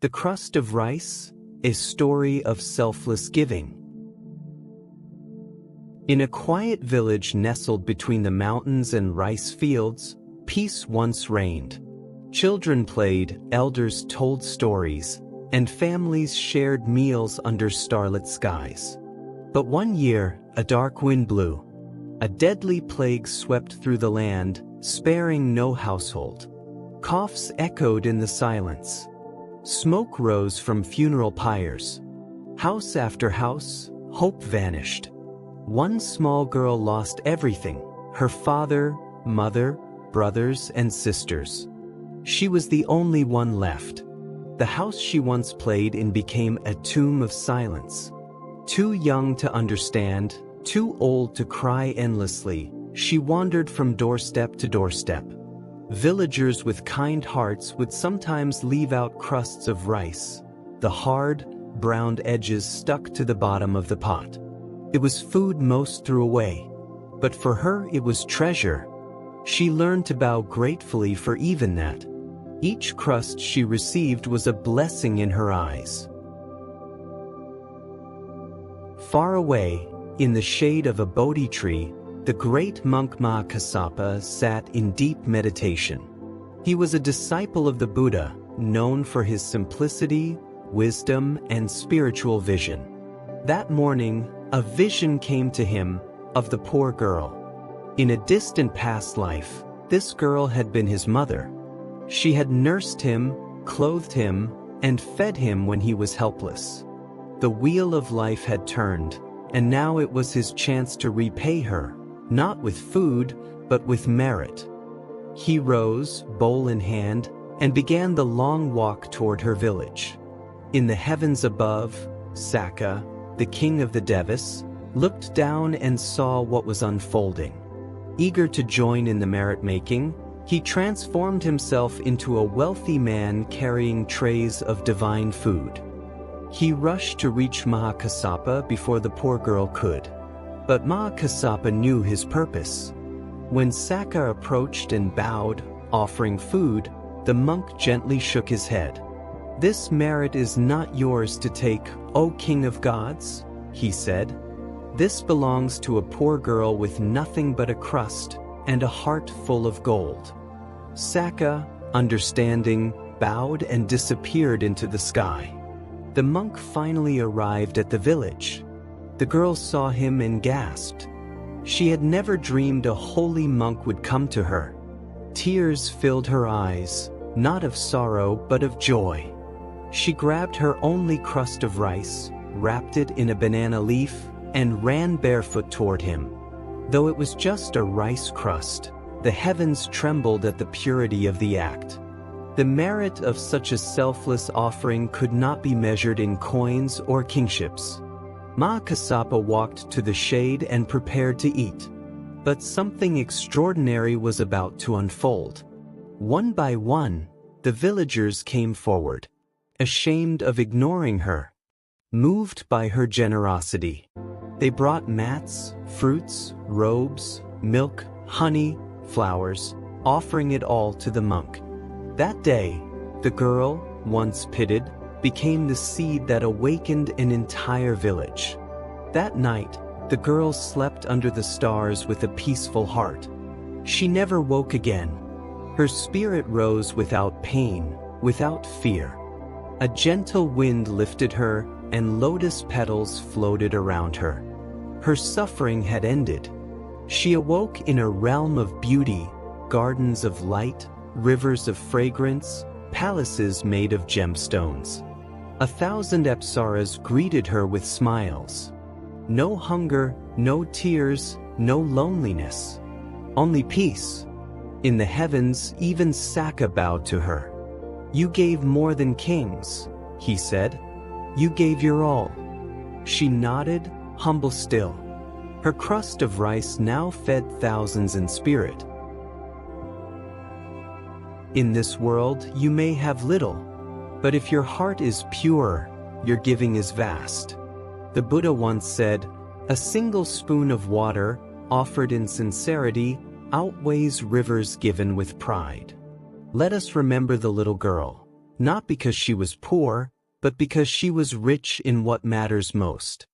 The Crust of Rice, a story of selfless giving. In a quiet village nestled between the mountains and rice fields, peace once reigned. Children played, elders told stories, and families shared meals under starlit skies. But one year, a dark wind blew. A deadly plague swept through the land, sparing no household. Coughs echoed in the silence. Smoke rose from funeral pyres. House after house, hope vanished. One small girl lost everything: her father, mother, brothers, and sisters. She was the only one left. The house she once played in became a tomb of silence. Too young to understand, too old to cry endlessly, she wandered from doorstep to doorstep. Villagers with kind hearts would sometimes leave out crusts of rice. The hard, browned edges stuck to the bottom of the pot. It was food most threw away. But for her it was treasure. She learned to bow gratefully for even that. Each crust she received was a blessing in her eyes. Far away, in the shade of a Bodhi tree, the great monk Mahakassapa sat in deep meditation. He was a disciple of the Buddha, known for his simplicity, wisdom, and spiritual vision. That morning, a vision came to him of the poor girl. In a distant past life, this girl had been his mother. She had nursed him, clothed him, and fed him when he was helpless. The wheel of life had turned, and now it was his chance to repay her. Not with food, but with merit. He rose, bowl in hand, and began the long walk toward her village. In the heavens above, Saka, the king of the Devas, looked down and saw what was unfolding. Eager to join in the merit-making, he transformed himself into a wealthy man carrying trays of divine food. He rushed to reach Mahakassapa before the poor girl could. But Mahakassapa knew his purpose. When Saka approached and bowed, offering food, the monk gently shook his head. "This merit is not yours to take, O King of Gods," he said. "This belongs to a poor girl with nothing but a crust and a heart full of gold." Saka, understanding, bowed and disappeared into the sky. The monk finally arrived at the village. The girl saw him and gasped. She had never dreamed a holy monk would come to her. Tears filled her eyes, not of sorrow but of joy. She grabbed her only crust of rice, wrapped it in a banana leaf, and ran barefoot toward him. Though it was just a rice crust, the heavens trembled at the purity of the act. The merit of such a selfless offering could not be measured in coins or kingships. Mahakassapa walked to the shade and prepared to eat. But something extraordinary was about to unfold. One by one, the villagers came forward, ashamed of ignoring her, moved by her generosity. They brought mats, fruits, robes, milk, honey, flowers, offering it all to the monk. That day, the girl, once pitted, became the seed that awakened an entire village. That night, the girl slept under the stars with a peaceful heart. She never woke again. Her spirit rose without pain, without fear. A gentle wind lifted her, and lotus petals floated around her. Her suffering had ended. She awoke in a realm of beauty, gardens of light, rivers of fragrance, palaces made of gemstones. 1,000 apsaras greeted her with smiles. No hunger, no tears, no loneliness. Only peace. In the heavens, even Saka bowed to her. "You gave more than kings," he said. "You gave your all." She nodded, humble still. Her crust of rice now fed thousands in spirit. In this world, you may have little, but if your heart is pure, your giving is vast. The Buddha once said, "A single spoon of water, offered in sincerity, outweighs rivers given with pride." Let us remember the little girl. not because she was poor, but because she was rich in what matters most.